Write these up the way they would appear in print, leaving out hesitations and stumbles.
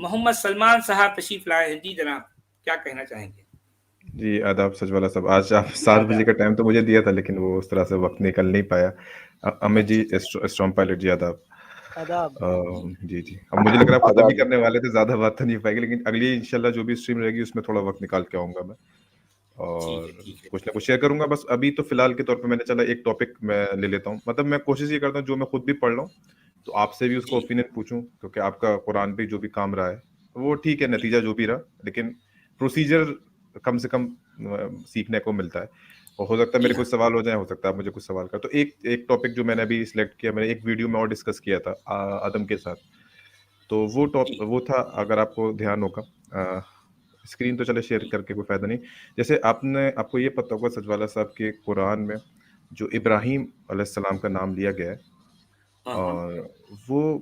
محمد سلمان صاحب تشریف لائے ہیں. جی جناب کیا کہنا چاہیں گے؟ جی آداب سچ والا صاحب. آج آپ 7 بجے کا ٹائم تو مجھے دیا تھا لیکن وہ اس طرح سے وقت نکل نہیں پایا. امت جی اسٹرام پائلٹ جی آداب. جی اب مجھے لگ رہا ہے ختم ہی کرنے والے تھے, زیادہ بات تو نہیں پائے گی, لیکن اگلی انشاءاللہ جو بھی اسٹریم رہے گی اس میں تھوڑا وقت نکال کے آؤں گا میں اور کچھ نہ کچھ شیئر کروں گا. بس ابھی تو فی الحال کے طور پہ میں نے چلا ایک ٹاپک میں لے لیتا ہوں. مطلب میں کوشش یہ کرتا ہوں جو میں خود بھی پڑھ رہا ہوں تو آپ سے بھی اس کو اوپینین پوچھوں, کیونکہ آپ کا قرآن پہ جو بھی کام رہا ہے وہ ٹھیک ہے, نتیجہ جو بھی رہا, لیکن پروسیجر کم سے کم سیکھنے کو ملتا ہے. اور ہو سکتا ہے میرے کچھ سوال ہو جائیں, ہو سکتا ہے آپ مجھے کچھ سوال کر. تو ایک ٹاپک جو میں نے ابھی سلیکٹ کیا, میں نے ایک ویڈیو میں اور ڈسکس کیا تھا آدم کے ساتھ, تو وہ تھا, اگر آپ کو دھیان ہوگا, اسکرین تو چلے شیئر کر کے کوئی فائدہ نہیں. جیسے آپ کو یہ پتہ ہوگا سچوالا صاحب کے قرآن میں جو ابراہیم علیہ السلام کا نام لیا گیا ہے, اور وہ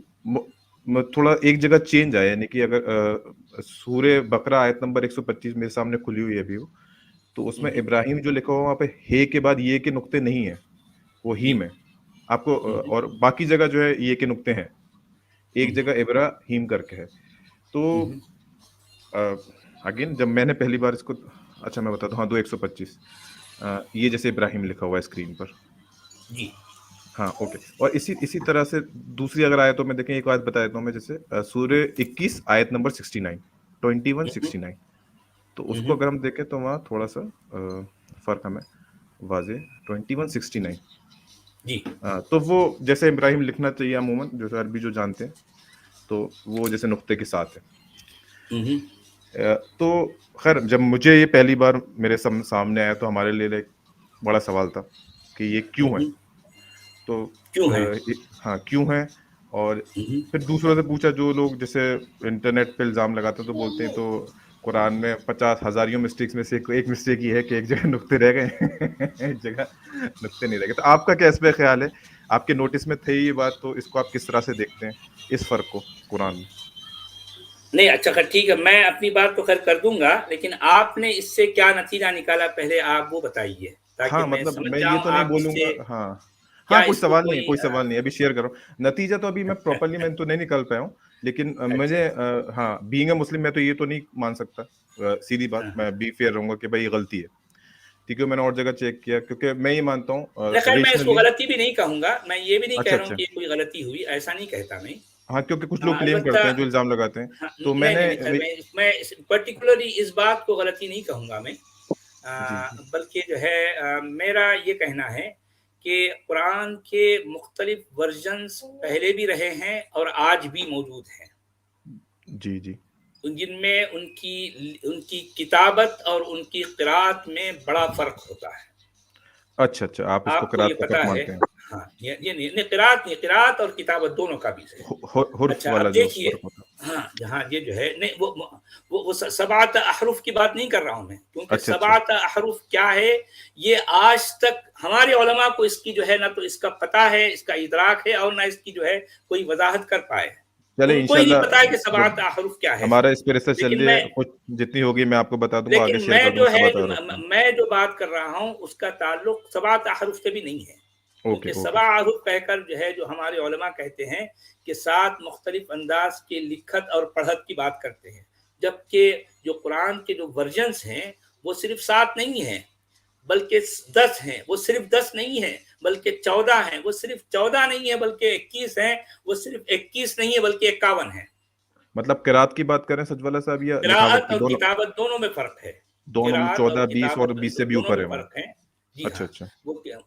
تھوڑا ایک جگہ چینج آیا, یعنی کہ اگر سورہ بقرہ آیت نمبر 125 میرے سامنے کھلی ہوئی ہے ابھی, تو اس میں ابراہیم جو لکھا ہوا وہاں پہ ہے کے بعد یہ کے نقطے نہیں ہیں, وہ ہیم ہے آپ کو, اور باقی جگہ جو ہے یہ کے نقطے ہیں, ایک جگہ ابراہیم کر کے ہے. تو اگین جب میں نے پہلی بار اس کو, اچھا میں بتاتا ہوں, 2:125 یہ جیسے ابراہیم لکھا ہوا ہے اسکرین پر, جی ہاں اوکے. اور اسی طرح سے دوسری اگر آیتوں میں دیکھیں, ایک آیت بتا دیتا ہوں میں, جیسے سورہ 21 آیت نمبر 2169, تو اس کو اگر ہم دیکھیں تو وہاں تھوڑا سا فرق ہمیں واضح 2169. جی تو وہ جیسے ابراہیم لکھنا چاہیے عموماً, جو عربی جو جانتے ہیں, تو وہ جیسے نقطے کے ساتھ ہے. تو خیر جب مجھے یہ پہلی بار میرے سامنے آیا تو ہمارے لیے ایک بڑا سوال تھا کہ یہ کیوں ہے. تو ہاں کیوں ہے, اور پھر دوسروں سے پوچھا, جو لوگ جیسے انٹرنیٹ پہ الزام لگاتے ہیں تو بولتے ہیں تو قرآن میں 50,000 مسٹیکس میں سے ایک مسٹیک یہ ہے کہ ایک جگہ نقطے رہ گئے, ایک جگہ نقطے نہیں رہ گئے. تو آپ کا کیا اس پہ خیال ہے؟ آپ کے نوٹس میں تھے یہ بات, تو اس کو آپ کس طرح سے دیکھتے ہیں, اس فرق کو قرآن میں؟ نہیں اچھا ٹھیک ہے, میں اپنی بات تو خیر کر دوں گا, لیکن آپ نے اس سے کیا نتیجہ نکالا پہلے آپ وہ بتائیے, تاکہ ہاں میں مطلب سمجھ میں یہ جاؤں تو نہیں آپ اس بولوں سے گا, کیا کوئی اس کو سوال نہیں, ابھی شیئر کرو نتیجہ. تو ابھی میں پراپرلی میں تو نہیں نکال پایا ہوں, لیکن مجھے بینگ اے مسلم میں تو یہ تو نہیں مان سکتا, سیدھی بات, میں بی فیئر رہوں گا کہ بھائی یہ غلطی ہے, ٹھیک ہے. میں نے اور جگہ چیک کیا, کیونکہ میں یہ مانتا ہوں خیر میں اس کو ریشنلی. غلطی بھی نہیں کہوں گا, میں یہ بھی نہیں کہہ اچھا رہا ہوں اچھا, کہ کوئی غلطی ہوئی, ایسا نہیں کہتا میں. ہاں کیونکہ کچھ لوگ کلیم البتہ کرتے ہیں, جو الزام لگاتے ہیں, تو میں نے نہیں, میں پرٹیکولرلی اس بات کو غلطی نہیں کہوں گا میں, جی بلکہ جو ہے میرا یہ کہنا ہے کہ قرآن کے مختلف ورژنز پہلے بھی رہے ہیں اور آج بھی موجود ہیں, جی جی, جن میں ان کی کتابت اور ان کی قرأت میں بڑا فرق ہوتا ہے. اچھا, آپ اس کو یہ قرات کا پتا فرق ہے, مانتے ہیں. ہاں یہ نہیں, قرأت اور کتابت دونوں کا بھی ہے. حرف اچھا والا اب جو دیکھیے, فرق ہوتا ہے. ہاں جہاں یہ جو ہے نہیں, وہ 7 احرف کی بات نہیں کر رہا ہوں میں, کیونکہ اچھا 7 احرف کیا ہے یہ آج تک ہمارے علماء کو اس کی جو ہے نہ تو اس کا پتہ ہے, اس کا ادراک ہے, اور نہ اس کی جو ہے کوئی وضاحت کر پائے. چلے ان کو ہی نہیں پتا ہے انشاءاللہ کہ جب 7 احرف کیا ہے. ہمارا اس پہ ریسرچ چل لیکن رہی میں ہے, کچھ جتنی ہوگی میں آپ کو بتا دوں گا, آگے شیئر کر دوں جو گا ہے 7 احرف میں. میں جو بات کر رہا ہوں اس کا تعلق 7 احرف سے بھی نہیں ہے, کیونکہ 7 احرف کہہ کر جو ہے جو ہمارے علماء کہتے ہیں کہ 7 مختلف انداز کے لکھت اور پڑھت کی بات کرتے ہیں, جبکہ جو قرآن کے جو ورژنز ہیں وہ صرف 7 نہیں ہیں بلکہ 10 ہیں, وہ صرف 10 نہیں ہیں بلکہ 14 ہیں, وہ صرف 14 نہیں ہے بلکہ 21 ہیں, وہ صرف 21 نہیں ہے بلکہ 51 ہیں. مطلب قرات کی بات کریں سچ والا صاحب, یا لکھاوٹ قراءت کی؟ اور دونوں کتابت دونوں میں فرق ہے. دونوں میں قراءت اور 14 20 اور کتابت 20 سے بھی دونوں اوپر میں ہے وہ. فرق ہے. جی اچھا ہاں, اچھا,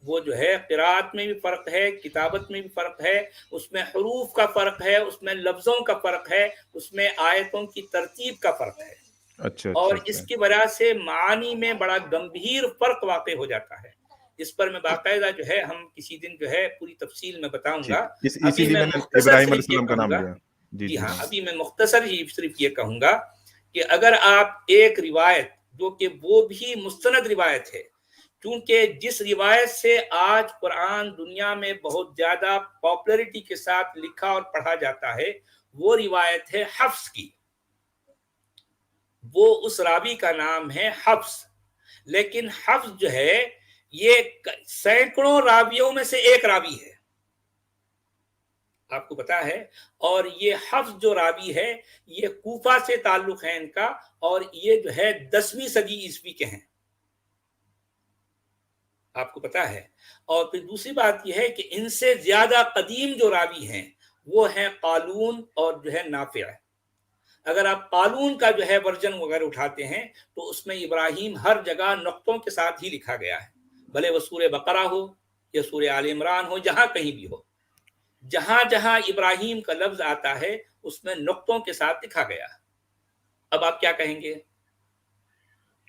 وہ جو ہے قراءت میں بھی فرق ہے, کتابت میں بھی فرق ہے, اس میں حروف کا فرق ہے, اس میں لفظوں کا فرق ہے, اس میں آیتوں کی ترتیب کا فرق ہے, اچھا اور اچھا اس اچھا. کی وجہ سے معانی میں بڑا گمبھیر فرق واقع ہو جاتا ہے. اس پر میں باقاعدہ جو ہے ہم کسی دن جو ہے پوری تفصیل میں بتاؤں گا. اسی ابھی لیے میں نے مختصر ابراہیم علیہ صرف یہ السلام کا کہوں نام گا, لیا. جی ہاں ابھی میں مختصر ہی صرف یہ کہوں گا کہ اگر آپ ایک روایت, جو کہ وہ بھی مستند روایت ہے, کیونکہ جس روایت سے آج قرآن دنیا میں بہت زیادہ پاپولرٹی کے ساتھ لکھا اور پڑھا جاتا ہے, وہ روایت ہے حفص کی. وہ اس راوی کا نام ہے حفص, لیکن حفص جو ہے یہ سینکڑوں راویوں میں سے ایک راوی ہے. آپ کو پتا ہے. اور یہ حفظ جو راوی ہے یہ کوفہ سے تعلق ہے ان کا, اور یہ جو ہے 10ویں صدی عیسوی کے ہیں, آپ کو پتا ہے. اور پھر دوسری بات یہ ہے کہ ان سے زیادہ قدیم جو راوی ہیں وہ ہیں قالون اور جو ہے نافع. اگر آپ قالون کا جو ہے ورژن وغیرہ اٹھاتے ہیں تو اس میں ابراہیم ہر جگہ نقطوں کے ساتھ ہی لکھا گیا ہے, بھلے وہ سورہ بقرہ ہو یا سورہ آل عمران ہو, جہاں کہیں بھی ہو, جہاں جہاں ابراہیم کا لفظ آتا ہے اس میں نقطوں کے ساتھ لکھا گیا. اب آپ کیا کہیں گے؟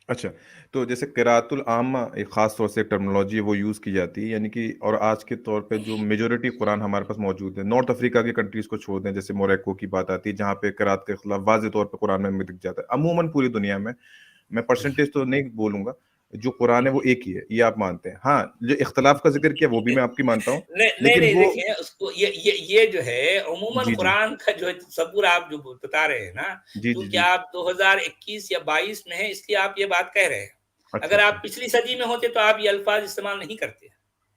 اچھا, تو جیسے قراءۃ العامہ ایک خاص طور سے ایک ٹرمنالوجی ہے وہ یوز کی جاتی ہے, یعنی کہ اور آج کے طور پہ جو میجورٹی قرآن ہمارے پاس موجود ہے, نارتھ افریقہ کی کنٹریز کو چھوڑ دیں, جیسے موریکو کی بات آتی ہے جہاں پہ قراءت کے خلاف واضح طور پہ قرآن میں دکھ جاتا ہے. عموماً پوری دنیا میں پرسنٹیج تو نہیں بولوں گا, جو قرآن ہے وہ ایک ہی ہے, یہ آپ مانتے ہیں. ہاں, جو اختلاف کا ذکر کیا وہ بھی میں آپ کی مانتا ہوں, لیکن نہیں وہ دیکھیں اس کو, یہ جو ہے عموماً جی جی قرآن کا جو تصور آپ جو بتا رہے ہیں نا, جی جی چونکہ جی آپ 2021 یا 22 میں ہیں اس لیے آپ یہ بات کہہ رہے ہیں. اچھا اگر اچھا, آپ پچھلی صدی میں ہوتے تو آپ یہ الفاظ استعمال نہیں کرتے.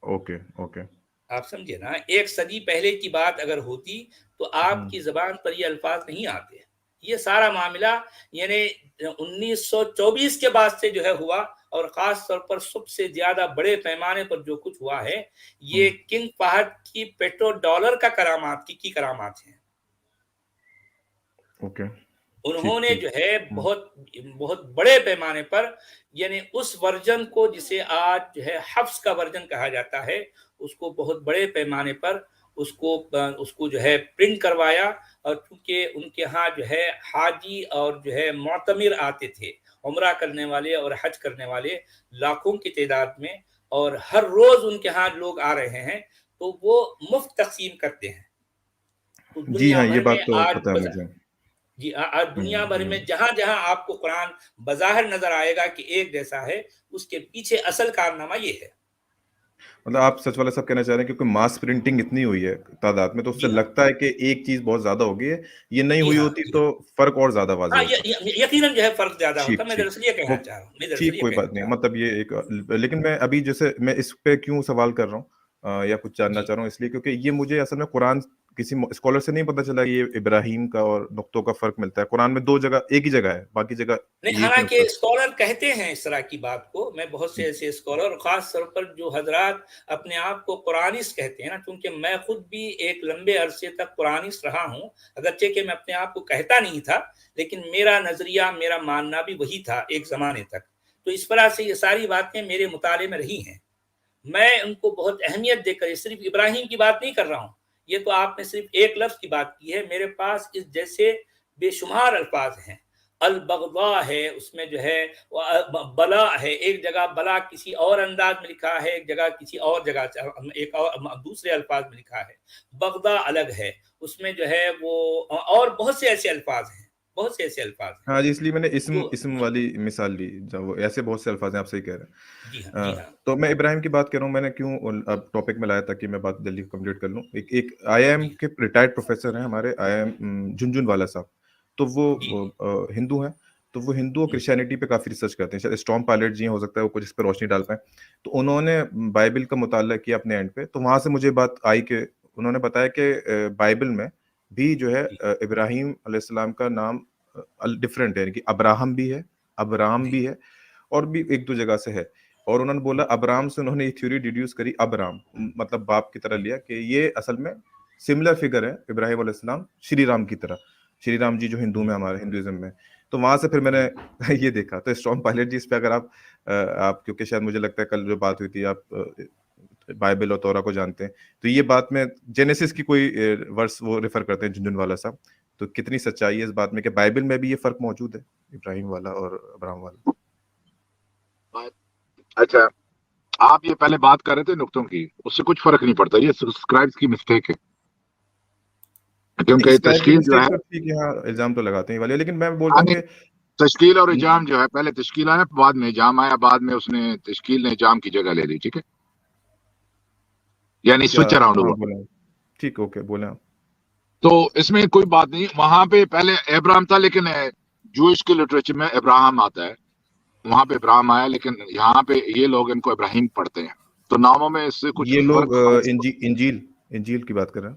اوکے اوکے, آپ سمجھے نا, ایک صدی پہلے کی بات اگر ہوتی تو آپ کی زبان پر یہ الفاظ نہیں آتے. یہ سارا معاملہ یعنی 1924 کے بعد سے جو ہے ہوا, اور خاص طور پر سب سے زیادہ بڑے پیمانے پر جو کچھ ہوا ہے یہ کنگ فہد کی پیٹرو ڈالر کا کرامات کی کرامات ہیں. اوکے, انہوں ٹھیک نے ٹھیک, جو ہے بہت بڑے پیمانے پر, یعنی اس ورژن کو جسے آج جو ہے حفظ کا ورژن کہا جاتا ہے, اس کو بہت بڑے پیمانے پر اس کو جو ہے پرنٹ کروایا. اور چونکہ ان کے ہاں جو ہے حاجی اور جو ہے معتمر آتے تھے, عمرہ کرنے والے اور حج کرنے والے لاکھوں کی تعداد میں, اور ہر روز ان کے ہاں لوگ آ رہے ہیں, تو وہ مفت تقسیم کرتے ہیں. تو جی دنیا ہاں, یہ بھر میں بات تو آج پتہ ہے مجھے. جی آج دنیا بھر میں جہاں جہاں آپ کو قرآن بظاہر نظر آئے گا کہ ایک جیسا ہے, اس کے پیچھے اصل کارنامہ یہ ہے. مطلب آپ سچ والا سب کہنا چاہ رہے ہیں کیونکہ ماس پرنٹنگ اتنی ہوئی ہے تعداد میں, تو اس سے جی ہاں لگتا ہے کہ ایک چیز بہت زیادہ ہو گئی ہے, یہ نہیں جی ہوئی ہاں ہوتی جی تو فرق اور زیادہ واضح ہاں, ہوتا. یقیناً جو ہے فرق زیادہ ہوتا. ٹھیک میں ٹھیک, دراصل یہ وہ کہنا چاہ رہا ہوں, ٹھیک, کوئی بات نہیں, مطلب یہ ایک, لیکن میں ابھی جیسے میں اس پہ کیوں سوال کر رہا ہوں یا کچھ جاننا جی چاہ رہا ہوں, اس لیے کیونکہ یہ مجھے اصل میں قرآن کسی اسکالر سے نہیں پتا چلا یہ ابراہیم کا اور نقطوں کا فرق ملتا ہے. قرآن میں 2 جگہ ایک ہی جگہ ہے, باقی جگہ نہیں, ایک ہی حالانکہ نقطہ. اسکالر کہتے ہیں اس طرح کی بات کو. میں بہت سے ایسے اسکالر, اور خاص طور پر جو حضرات اپنے آپ کو قرآنسٹ کہتے ہیں نا, کیونکہ میں خود بھی ایک لمبے عرصے تک قرآنسٹ رہا ہوں, اگرچہ کہ میں اپنے آپ کو کہتا نہیں تھا, لیکن میرا نظریہ, میرا ماننا بھی وہی تھا ایک زمانے تک. تو اس طرح سے یہ ساری باتیں میرے مطالعے میں رہی ہیں. میں ان کو بہت اہمیت دے کر, صرف ابراہیم کی بات نہیں کر رہا ہوں, یہ تو آپ نے صرف ایک لفظ کی بات کی ہے. میرے پاس اس جیسے بے شمار الفاظ ہیں. البغضاء ہے, اس میں جو ہے بلا ہے, ایک جگہ بلا کسی اور انداز میں لکھا ہے, ایک جگہ کسی اور جگہ ایک اور دوسرے الفاظ میں لکھا ہے. بغضاء الگ ہے, اس میں جو ہے وہ, اور بہت سے ایسے الفاظ ہیں, بہت سے ایسے الفاظ ہیں. ہاں جی, اس لیے میں نے تو اسم والی مثال لی, جب وہ ایسے بہت سے الفاظ ہیں, آپ صحیح کہہ رہے جی ہاں ہیں. جی ہاں تو میں ابراہیم کی بات کر رہا ہوں, میں نے کیوں اب ٹاپک میں لایا تاکہ میں بات جلدی کمپلیٹ کر لوں. ایک آئی ایم جی کے ریٹائرڈ پروفیسر ہیں ہمارے, آئی ایم جھنجھن والا صاحب, تو جی وہ ہندو ہیں. تو وہ ہندو اور جی کرسچینٹی پہ کافی ریسرچ کرتے ہیں, شاید اسٹرام پائلٹ جی ہو سکتا ہے وہ کچھ اس پہ روشنی ڈال پائیں. تو انہوں نے بائبل کا مطالعہ کیا اپنے اینڈ پہ, تو وہاں سے مجھے بات آئی کہ انہوں نے بتایا کہ بائبل میں بھی جو ہے جی ابراہیم علیہ السلام کا نام ڈفرینٹ ہے, یعنی کہ ابراہم بھی ہے, ابرام جی بھی ہے, اور بھی ایک دو جگہ سے ہے. اور انہوں نے بولا ابرام سے انہوں نے یہ تھیوری ڈیڈیوس کری, ابرام مطلب باپ کی طرح لیا, کہ یہ اصل میں سملر فگر ہے ابراہیم علیہ السلام شری رام کی طرح, شری رام جی جو ہندو میں ہمارے ہندوازم میں. تو وہاں سے پھر میں نے یہ دیکھا. تو اسٹرام پائلٹ جی اس پہ اگر آپ کیونکہ شاید مجھے لگتا ہے کل جو بات ہوئی تھی, آپ بائبل اور تورا کو جانتے ہیں, تو یہ بات میں جینیسس کی کوئی ورس وہ ریفر کرتے ہیں جھنجھن والا صاحب. تو کتنی سچائی ہے اس بات میں کہ بائبل میں بھی یہ فرق موجود ہے ابراہیم والا اور ابراہم والا؟ اچھا, آپ یہ پہلے بات کر رہے تھے نقطوں کی, اس سے کچھ فرق نہیں پڑتا, یہ سبسکرائبز کی مسٹیک ہے, کیونکہ تشکیل جو ہے, الزام تو لگاتے ہیں والے, لیکن میں بول رہا ہوں کہ تشکیل اور اجام جو ہے, پہلے تشکیل آیا بعد میں اجام آیا, بعد میں اس نے تشکیل نے اجام کی جگہ لے لی. ٹھیک ہے, یعنی سوئچ اراؤنڈ ہوا. ٹھیک, اوکے, بولیں آپ. تو اس میں کوئی بات نہیں, وہاں پہ پہلے ابراہم تھا, لیکن جوئش کے لٹریچر میں ابراہم آتا ہے, وہاں پہ ابراہم آیا, لیکن یہاں پہ یہ لوگ ان کو ابراہیم پڑھتے ہیں. تو ناموں میں اس سے کچھ یہ فرق لوگ خاص. انجیل کی بات کر رہے ہیں.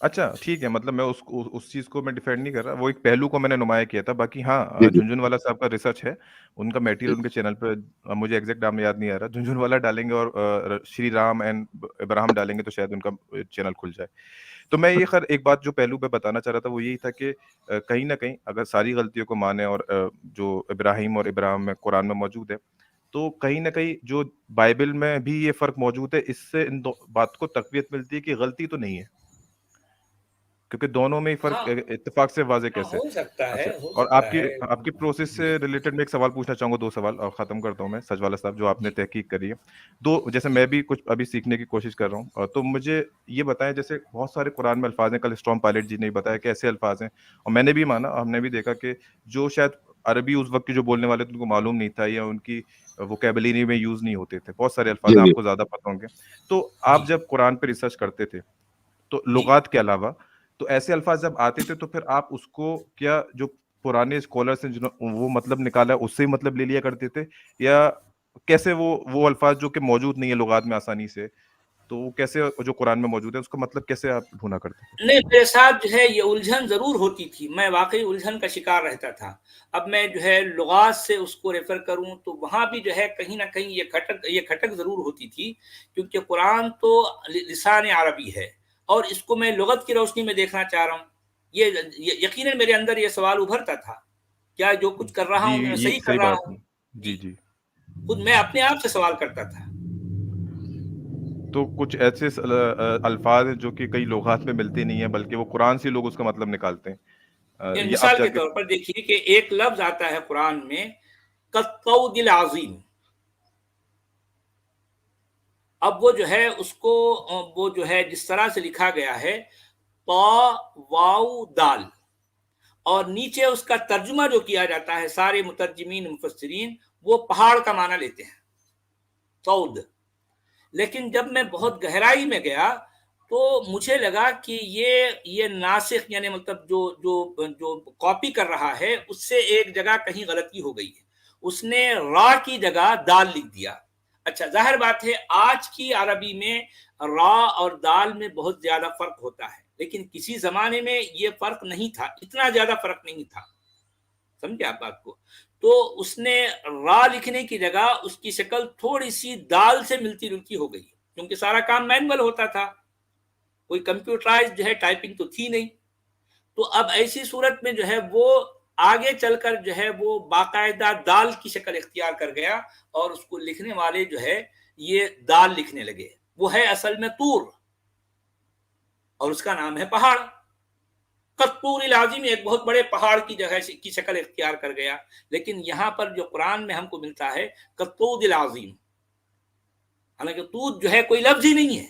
اچھا ٹھیک ہے، مطلب میں اس چیز کو میں ڈیفینڈ نہیں کر رہا، وہ ایک پہلو کو میں نے نمایاں کیا تھا، باقی ہاں جی جی جھنجھن والا صاحب کا ریسرچ ہے، ان کا میٹیریل ان کے چینل پہ مجھے ایگزیکٹ نام یاد نہیں آ رہا، جھنجھن والا ڈالیں گے اور شری رام اینڈ ابراہم ڈالیں گے تو شاید ان کا چینل کھل جائے. تو میں یہ خیر ایک بات جو پہلو پہ بتانا چاہ رہا تھا وہ یہی تھا کہ کہیں نہ کہیں اگر ساری غلطیوں کو مانے اور جو ابراہیم اور ابراہم میں قرآن میں موجود ہے تو کہیں نہ کہیں جو بائبل میں بھی یہ فرق موجود ہے، اس سے ان بات کو تقویت ملتی ہے کہ غلطی تو نہیں ہے، کیونکہ دونوں میں ہی فرق ہاں اتفاق سے واضح ہاں، کیسے. ہو سکتا اچھا، ہے، ہو اور سکتا ہے. آپ کی پروسیس سے ریلیٹڈ میں ایک سوال پوچھنا چاہوں گا، 2 سوال اور ختم کرتا ہوں میں سجوالا صاحب، جو آپ نے جی تحقیق کری ہے. جیسے جی میں بھی کچھ ابھی سیکھنے کی کوشش کر رہا ہوں، تو مجھے یہ بتائیں جیسے بہت سارے قرآن میں الفاظ ہیں، کل اسٹرام پائلٹ جی نے بتایا کہ ایسے الفاظ ہیں، اور میں نے بھی مانا، ہم نے بھی دیکھا کہ جو شاید عربی اس وقت کے جو بولنے والے تھے ان کو معلوم نہیں تھا یا ان کی ووکیبلری میں یوز نہیں ہوتے تھے، بہت سارے الفاظ جی ہیں، جی آپ کو زیادہ پتہ ہوں گے. تو جی آپ جب قرآن پہ ریسرچ کرتے تھے تو جی لغات کے علاوہ تو ایسے الفاظ جب آتے تھے تو پھر آپ اس کو کیا جو پرانے اسکالرس ہیں جنہوں وہ مطلب نکالا ہے اس سے ہی مطلب لے لیا کرتے تھے، یا کیسے وہ الفاظ جو کہ موجود نہیں ہے لغات میں آسانی سے، تو وہ کیسے جو قرآن میں موجود ہے اس کا مطلب کیسے آپ ڈھونڈا کرتے تھے؟ نہیں، میرے ساتھ جو ہے یہ الجھن ضرور ہوتی تھی، میں واقعی الجھن کا شکار رہتا تھا. اب میں جو ہے لغات سے اس کو ریفر کروں تو وہاں بھی جو ہے کہیں نہ کہیں یہ کھٹک ضرور ہوتی تھی، کیونکہ قرآن تو لسان عربی ہے اور اس کو میں لغت کی روشنی میں دیکھنا چاہ رہا ہوں. یہ یقیناً میرے اندر یہ سوال ابھرتا تھا، کیا جو کچھ کر رہا جی ہوں میں یہ صحیح کر صحیح رہا بات ہوں؟ ہے. جی جی، جی. خود میں اپنے آپ سے سوال کرتا تھا. تو کچھ ایسے الفاظ ہیں جو کہ کئی لغات میں ملتے نہیں ہیں بلکہ وہ قرآن سے لوگ اس کا مطلب نکالتے ہیں، یعنی یہ اب مثال جا کے کے. طور پر دیکھیے کہ ایک لفظ آتا ہے قرآن میں کالطود العظیم. اب وہ جو ہے اس کو وہ جو ہے جس طرح سے لکھا گیا ہے طا واو دال، اور نیچے اس کا ترجمہ جو کیا جاتا ہے سارے مترجمین مفسرین وہ پہاڑ کا معنی لیتے ہیں، طود. لیکن جب میں بہت گہرائی میں گیا تو مجھے لگا کہ یہ ناسخ یعنی مطلب جو کاپی کر رہا ہے اس سے ایک جگہ کہیں غلطی ہو گئی ہے، اس نے را کی جگہ دال لکھ دیا. اچھا، ظاہر بات ہے آج کی عربی میں را اور دال میں بہت زیادہ فرق ہوتا ہے، لیکن کسی زمانے میں یہ فرق نہیں تھا، اتنا زیادہ فرق نہیں تھا. سمجھے آپ بات کو؟ تو اس نے را لکھنے کی جگہ اس کی شکل تھوڑی سی دال سے ملتی جلتی ہو گئی، کیونکہ سارا کام مینول ہوتا تھا، کوئی کمپیوٹرائز جو ہے ٹائپنگ تو تھی نہیں. تو اب ایسی صورت میں جو ہے وہ آگے چل کر جو ہے وہ باقاعدہ دال کی شکل اختیار کر گیا، اور اس کو لکھنے والے جو ہے یہ دال لکھنے لگے. وہ ہے اصل میں طور، اور اس کا نام ہے پہاڑ. طور العظیم ایک بہت بڑے پہاڑ کی جگہ کی شکل اختیار کر گیا. لیکن یہاں پر جو قرآن میں ہم کو ملتا ہے طود العظیم، حالانکہ طود جو ہے کوئی لفظ ہی نہیں ہے،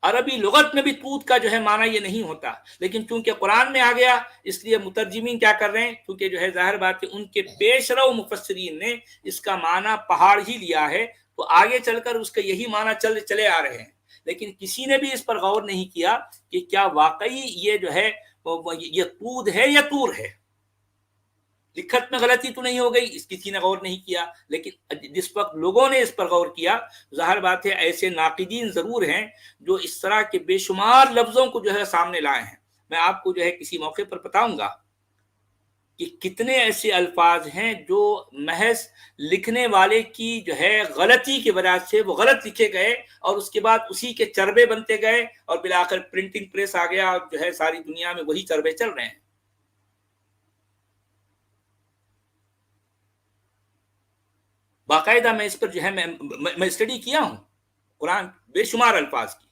عربی لغت میں بھی طود کا جو ہے معنی یہ نہیں ہوتا، لیکن چونکہ قرآن میں آ گیا اس لیے مترجمین کیا کر رہے ہیں، کیونکہ جو ہے ظاہر بات ہے ان کے پیش رو مفسرین نے اس کا معنی پہاڑ ہی لیا ہے، تو آگے چل کر اس کا یہی معنی چلے آ رہے ہیں. لیکن کسی نے بھی اس پر غور نہیں کیا کہ کیا واقعی یہ جو ہے یہ طود ہے یا طور ہے. لکھت میں غلطی تو نہیں ہو گئی، اس کسی نے غور نہیں کیا، لیکن جس وقت لوگوں نے اس پر غور کیا ظاہر بات ہے ایسے ناقدین ضرور ہیں جو اس طرح کے بے شمار لفظوں کو جو ہے سامنے لائے ہیں. میں آپ کو جو ہے کسی موقع پر بتاؤں گا کہ کتنے ایسے الفاظ ہیں جو محض لکھنے والے کی جو ہے غلطی کی وجہ سے وہ غلط لکھے گئے، اور اس کے بعد اسی کے چربے بنتے گئے، اور بالآخر پرنٹنگ پریس آ گیا اور جو ہے ساری دنیا میں وہی چربے چل رہے ہیں. باقاعدہ میں اس پر جو ہے میں اسٹڈی کیا ہوں قرآن بے شمار الفاظ کی.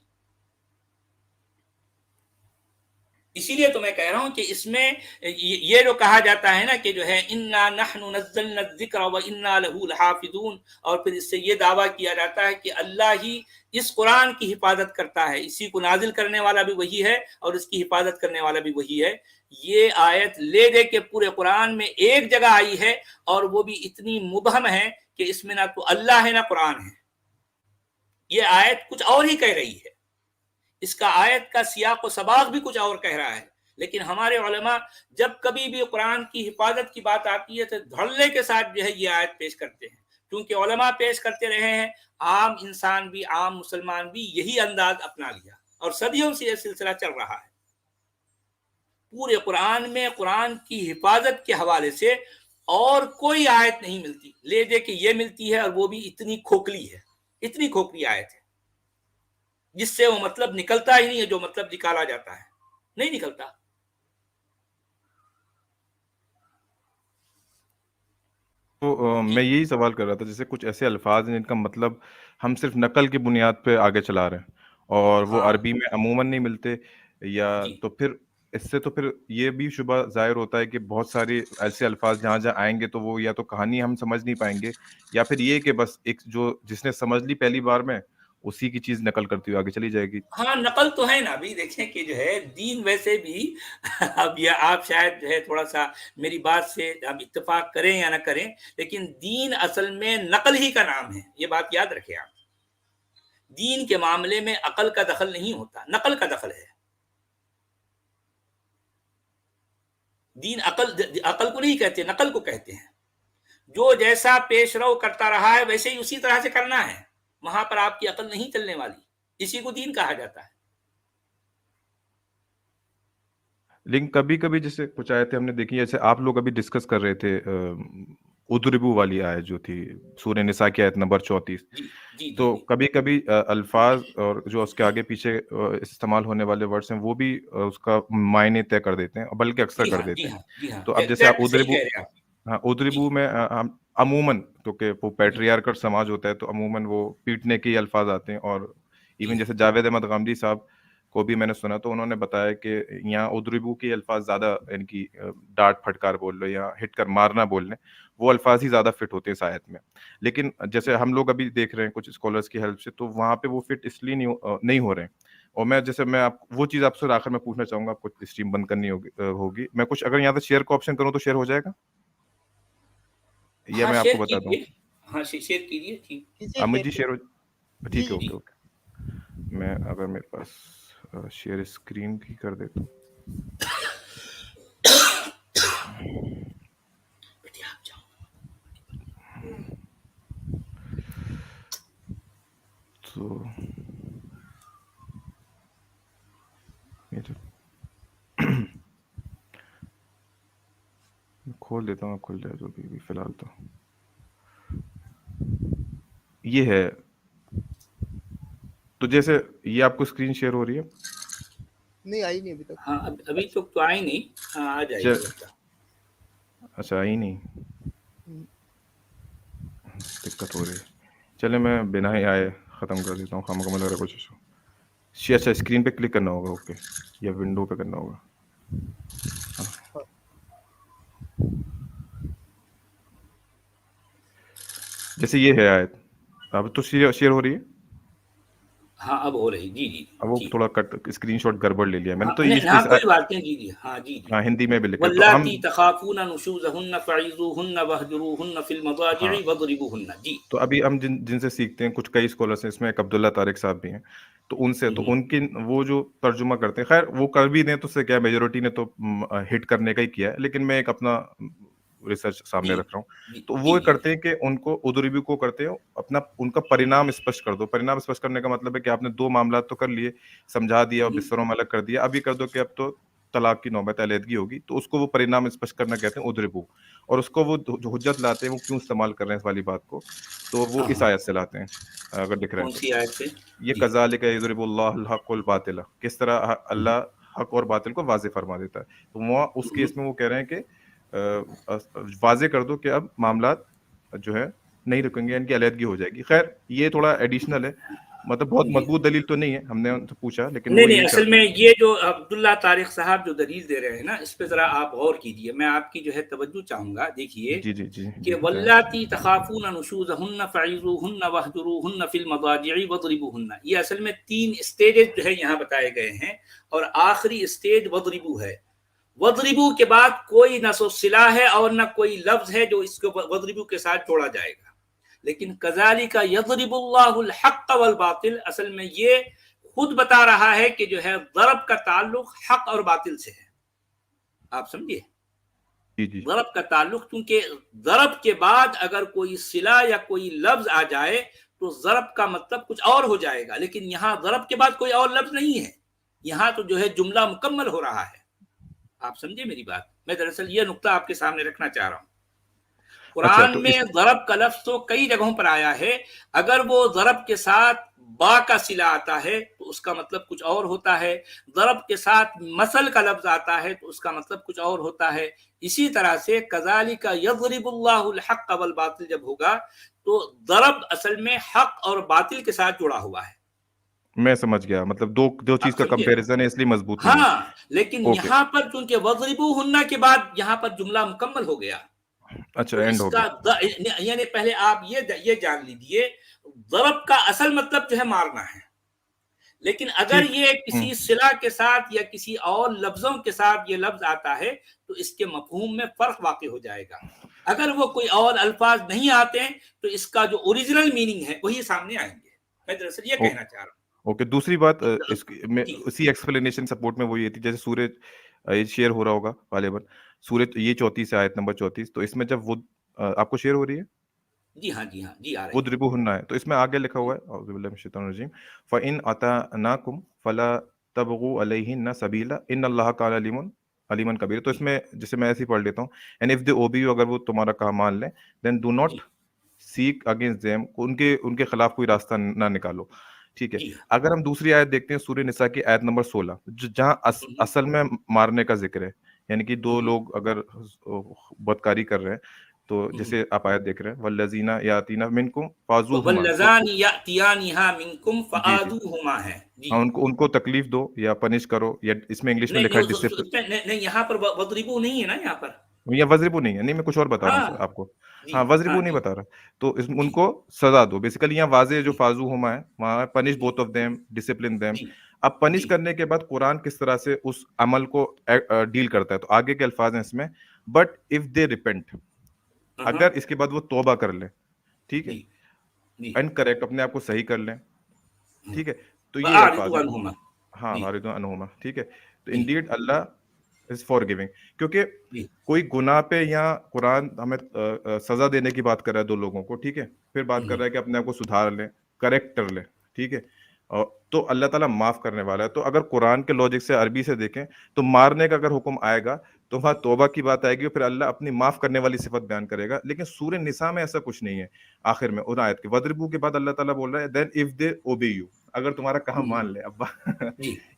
اسی لیے تو میں کہہ رہا ہوں کہ اس میں یہ جو کہا جاتا ہے نا کہ جو ہے انا نحن نزلنا الذکر وانا له لحافظون، اور پھر اس سے یہ دعویٰ کیا جاتا ہے کہ اللہ ہی اس قرآن کی حفاظت کرتا ہے، اسی کو نازل کرنے والا بھی وہی ہے اور اس کی حفاظت کرنے والا بھی وہی ہے. یہ آیت لے دے کے پورے قرآن میں ایک جگہ آئی ہے، اور وہ بھی اتنی مبہم ہے کہ اس میں نہ تو اللہ ہے نہ قرآن ہے. یہ آیت کچھ اور ہی کہہ رہی ہے، اس کا آیت کا سیاق و سباق بھی کچھ اور کہہ رہا ہے. لیکن ہمارے علماء جب کبھی بھی قرآن کی حفاظت کی بات آتی ہے تو دھڑلے کے ساتھ جو ہے یہ آیت پیش کرتے ہیں، کیونکہ علماء پیش کرتے رہے ہیں، عام انسان بھی عام مسلمان بھی یہی انداز اپنا لیا اور صدیوں سے یہ سلسلہ چل رہا ہے. پورے قرآن میں قرآن کی حفاظت کے حوالے سے اور کوئی آیت نہیں ملتی. لے دے کہ یہ ملتی ہے اور وہ بھی اتنی کھوکھلی ہے, اتنی کھوکھلی آیت ہے جس سے وہ مطلب نکلتا ہی نہیں ہے جو مطلب نکالا جاتا ہے, نہیں نکلتا. تو میں یہی سوال کر رہا تھا, جیسے کچھ ایسے الفاظ ہیں جن کا مطلب ہم صرف نقل کی بنیاد پہ آگے چلا رہے ہیں اور وہ ہاں عربی میں عموماً نہیں ملتے, یا جی تو پھر اس سے تو پھر یہ بھی شبہ ظاہر ہوتا ہے کہ بہت ساری ایسے الفاظ جہاں جہاں آئیں گے تو وہ یا تو کہانی ہم سمجھ نہیں پائیں گے, یا پھر یہ کہ بس ایک جو جس نے سمجھ لی پہلی بار میں اسی کی چیز نقل کرتی ہوئی آگے چلی جائے گی. ہاں نقل تو ہے نا. ابھی دیکھیں کہ جو ہے دین ویسے بھی, اب یہ آپ شاید جو ہے تھوڑا سا میری بات سے اب اتفاق کریں یا نہ کریں, لیکن دین اصل میں نقل ہی کا نام ہے, یہ بات یاد رکھیں آپ. دین کے معاملے میں عقل کا دخل نہیں ہوتا, نقل کا دخل ہے. دین عقل کو نہیں کہتے, نقل کو کہتے ہیں. جو جیسا پیش رو کرتا رہا ہے ویسے ہی اسی طرح سے کرنا ہے, وہاں پر آپ کی عقل نہیں چلنے والی. اسی کو دین کہا جاتا ہے. لیکن کبھی کبھی جیسے کچھ آیتیں ہم نے دیکھی, جیسے آپ لوگ ابھی ڈسکس کر رہے تھے ادربو والی آیت جو تھی سورہ نساء کی آیت نمبر 34, جی جی جی تو جی کبھی کبھی الفاظ اور جو اس کے آگے پیچھے استعمال ہونے والے ورڈز ہیں وہ بھی اس کا معنی طے کر دیتے ہیں, بلکہ اکثر جی کر ہاں دیتے جی ہیں. ہاں جی ہاں, تو اب جیسے آپ ایگزیکٹ صحیح ادربو, کہہ رہے ہیں آپ. ہاں جی ادربو میں عموماً کیونکہ وہ جی پیٹریارکل سماج ہوتا ہے تو عموماً وہ پیٹنے کے ہی الفاظ آتے ہیں. اور جی ایون ہاں جیسے جاوید احمد غامدی صاحب کو بھی میں نے سنا تو انہوں نے بتایا کہ یہاں ادربو کے الفاظ زیادہ, یعنی کہ ڈانٹ پھٹکار بول لو یا ہٹ کر مارنا بول لیں, وہ الفاظ ہی زیادہ فٹ ہوتے ہیں اس آیت میں. لیکن جیسے ہم لوگ ابھی دیکھ رہے ہیں کچھ اسکالرس کی ہیلپ سے, تو وہاں پہ وہ فٹ اس لیے نہیں ہو رہے ہیں. اور میں جیسے میں آپ وہ چیز آپ سے آخر میں پوچھنا چاہوں گا, آپ کو اسٹریم بند کرنی ہوگی, میں کچھ اگر یہاں سے شیئر کا آپشن کروں تو شیئر ہو جائے گا, یا ہاں میں آپ شیئر کو بتا دوں؟ کیجیے, ہاں شیئر کیجیے. ٹھیک امت جی شیئر ہو, ٹھیک ہے, جی اوکے اوکے. میں اگر میرے پاس شیئر اسکرین کی کر دیتا ہوں. بیٹھیے آپ جاؤ. تو کھول دیتا ہوں, کھل جائے جو بھی فی الحال. تو یہ ہے, تو جیسے یہ آپ کو اسکرین شیئر ہو رہی ہے؟ نہیں آئی نہیں ابھی تک. ہاں ابھی تو آئی نہیں, ہاں آ جائے گی. اچھا آئی نہیں, دقت ہو رہی ہے. چلے میں بنا ہی آئے ختم کر دیتا ہوں, خامخواہ لگ رہا ہے کچھ. اچھا اسکرین پہ کلک کرنا ہوگا, اوکے, یا ونڈو پہ کرنا ہوگا. جیسے یہ ہے آیت, اب تو شیئر ہو رہی ہے. ہاں اب ہو رہی, جی جی اب وہ جی. تھوڑا کٹ اسکرین شاٹ گڑبڑ لے لیا میں نے, تو ہاں کوئی بات نہیں. جی جی ہاں جی جی. ہاں ہندی میں بھی لکھا ہے, تو ہم واللاتی تخافون نشوزهن فعظوهن واهجروهن في المضاجع ہاں واضربوهن. جی تو ابھی ہم جن سے سیکھتے ہیں, کچھ کئی اسکالرس ہیں, اس میں ایک عبداللہ طارق صاحب بھی ہیں, تو ان سے, تو ان کی وہ جو ترجمہ کرتے ہیں, خیر وہ کر بھی دیں تو اس سے کیا, میجورٹی نے تو ہٹ کرنے کا ہی کیا ہے, لیکن میں ایک اپنا ریسرچ سامنے جی رکھ رہا ہوں. جی تو جی وہ جی کرتے ہیں کہ ان کو ادربی کو کرتے ہیں اپنا, ان کا پرینام اسپشٹ کر دو. پرینام اسپشٹ کرنے کا مطلب ہے کہ آپ نے 2 معاملات تو کر لیے, سمجھا دیا اور بستروں میں الگ کر دیا, ابھی کر دو کہ اب تو طلاق کی نوبت علیحدگی ہوگی, تو اس کو وہ پرینام اسپشٹ کرنا کہتے ہیں ادربو. اور اس کو وہ جو حجت لاتے ہیں وہ کیوں استعمال کر رہے ہیں اس والی بات کو, تو وہ اس آیت سے لاتے ہیں اگر دکھ رہے ہیں کون تو. سی آیت سے؟ یہ جی کذالک یضرب اللہ الحق والباطل, کس طرح اللہ حق اور باطل کو واضح فرما دیتا ہے. تو وہ اس کیس میں وہ کہہ رہے ہیں کہ واضح کر دو کہ اب معاملات جو ہے نہیں رکیں گے, ان کی علیحدگی ہو جائے گی. خیر یہ تھوڑا ایڈیشنل ہے, مطلب بہت جی. مضبوط دلیل تو نہیں ہے, ہم نے ان سے پوچھا, لیکن وہ نہیں یہی اصل چاہتے میں ہیں. یہ جو عبداللہ طارق صاحب جو دلیل دے رہے ہیں نا, اس پہ ذرا آپ غور کیجئے, میں آپ کی جو ہے توجہ چاہوں گا. دیکھیے جی جی جی کہ بتائیں. واللاتی تخافون نشوزهن فعظوهن واهجروهن في المضاجع واضربوهن, یہ اصل میں 3 اسٹیجز جو ہے یہاں بتائے گئے ہیں, اور آخری اسٹیج وضربو ہے. وضربو کے بعد کوئی نہ سو صلہ ہے اور نہ کوئی لفظ ہے جو اس کو وضربو کے ساتھ جوڑا جائے گا. لیکن کذالک یضرب اللہ الحق والباطل, اصل میں یہ خود بتا رہا ہے کہ جو ہے ضرب کا تعلق حق اور باطل سے ہے. آپ سمجھیے, جی جی ضرب کا تعلق, کیونکہ ضرب کے بعد اگر کوئی صلہ یا کوئی لفظ آ جائے تو ضرب کا مطلب کچھ اور ہو جائے گا، لیکن یہاں ضرب کے بعد کوئی اور لفظ نہیں ہے، یہاں تو جو ہے جملہ مکمل ہو رہا ہے. آپ سمجھے میری بات؟ میں دراصل یہ نقطہ آپ کے سامنے رکھنا چاہ رہا ہوں. قرآن میں ضرب کا لفظ تو کئی جگہوں پر آیا ہے، اگر وہ ضرب کے ساتھ با کا صلہ آتا ہے تو اس کا مطلب کچھ اور ہوتا ہے، ضرب کے ساتھ مثل کا لفظ آتا ہے تو اس کا مطلب کچھ اور ہوتا ہے. اسی طرح سے کذالک یضرب اللہ الحق والباطل جب ہوگا تو ضرب اصل میں حق اور باطل کے ساتھ جڑا ہوا ہے. میں سمجھ گیا، مطلب دو چیز کا کمپیریزن ہے، اس لیے مضبوط نہیں ہے. ہاں، لیکن یہاں پر چونکہ وضربوہن کے بعد یہاں پر جملہ مکمل ہو گیا. اچھا، اینڈ ہو گیا. یعنی پہلے آپ یہ جان لیجئے ضرب کا اصل مطلب جو ہے مارنا ہے، لیکن اگر یہ کسی صلہ کے ساتھ یا کسی اور لفظوں کے ساتھ یہ لفظ آتا ہے تو اس کے مفہوم میں فرق واقع ہو جائے گا. اگر وہ کوئی اور الفاظ نہیں آتے ہیں تو اس کا جو اوریجنل میننگ ہے وہی سامنے آئیں گے. میں دراصل یہ کہنا چاہ رہا ہوں. اوکے، دوسری بات اسی ایکسپلینیشن سپورٹ میں وہ یہ تھی، جیسے سورج شیئر ہو رہا ہوگا غالباً، سورج یہ 34 آیت نمبر 34، تو اس میں جب وہ آپ کو شیئر ہو رہی ہے؟ جی ہاں آ رہی ہے. وَاضْرِبُوهُنَّ ہے، تو اس میں آگے لکھا ہوا ہے اعوذ باللہ من الشیطان الرجیم فَإِنْ أَطَعْنَاكُمْ فَلَا تَبْغُوا عَلَيْهِنَّ سَبِيلًا إِنَّ اللَّهَ كَانَ عَلِيمًا كَبِيرًا. تو اس میں جیسے میں ایسے ہی پڑھ لیتا ہوں، and if they obey you, اگر وہ تمہارا کہا مان لیں، then do not seek against them, ان کے خلاف کوئی راستہ نہ نکالو. ٹھیک ہے. اگر ہم دوسری آیت دیکھتے ہیں سورہ نساء کی آیت نمبر 16، جہاں اصل میں مارنے کا ذکر ہے، یعنی کہ دو لوگ اگر بدکاری کر رہے ہیں تو جیسے آپ آیت دیکھ رہے ہیں والذین یاتینا منکم فاذوہما، واللذان یاتیانھا منکم فآذوہما ہے. ان کو تکلیف دو یا پنش کرو، یا اس میں انگلش میں لکھا ہے ڈسپلن. نہیں، یہاں پر وضربو نہیں ہے نا، یہاں پر یا وضربو نہیں ہے، نہیں میں کچھ اور بتا رہا ہوں آپ کو. ہاں، وضربو نہیں بتا رہا، تو ان کو سزا دو. بیسیکلی یہاں واضح جو فاذوہما ہے وہاں punish both of them, discipline them. اب پنش کرنے کے بعد قرآن کس طرح سے اس عمل کو ڈیل کرتا ہے، تو آگے کے الفاظ ہیں اس میں، بٹ اف دے ریپینٹ، اگر اس کے بعد وہ توبہ کر لیں، ٹھیک ہے، اینڈ کریکٹ، اپنے آپ کو صحیح کر لیں، ٹھیک ہے، تو یہ الفاظ ہیں. ہاں، واردون عنہما، ٹھیک ہے. تو indeed Allah is for giving, کیونکہ کوئی گناہ پہ یا قرآن ہمیں سزا دینے کی بات کر رہا ہے دو لوگوں کو، ٹھیک ہے، پھر بات کر رہا ہے کہ اپنے آپ کو سدھار لیں، کریکٹ کر لیں، ٹھیک ہے، تو اللہ تعالیٰ معاف کرنے والا ہے. تو اگر قرآن کے لاجک سے عربی سے دیکھیں تو مارنے کا اگر حکم آئے گا تو وہاں توبہ کی بات آئے گی، پھر اللہ اپنی معاف کرنے والی صفت بیان کرے گا. لیکن سورہ نساء میں ایسا کچھ نہیں ہے. آخر میں ان آیت کے وَضْرِبُوا کے بعد اللہ تعالیٰ بول رہا ہے دین اف دے اوبے یو، اگر تمہارا کہا مان لے. ابا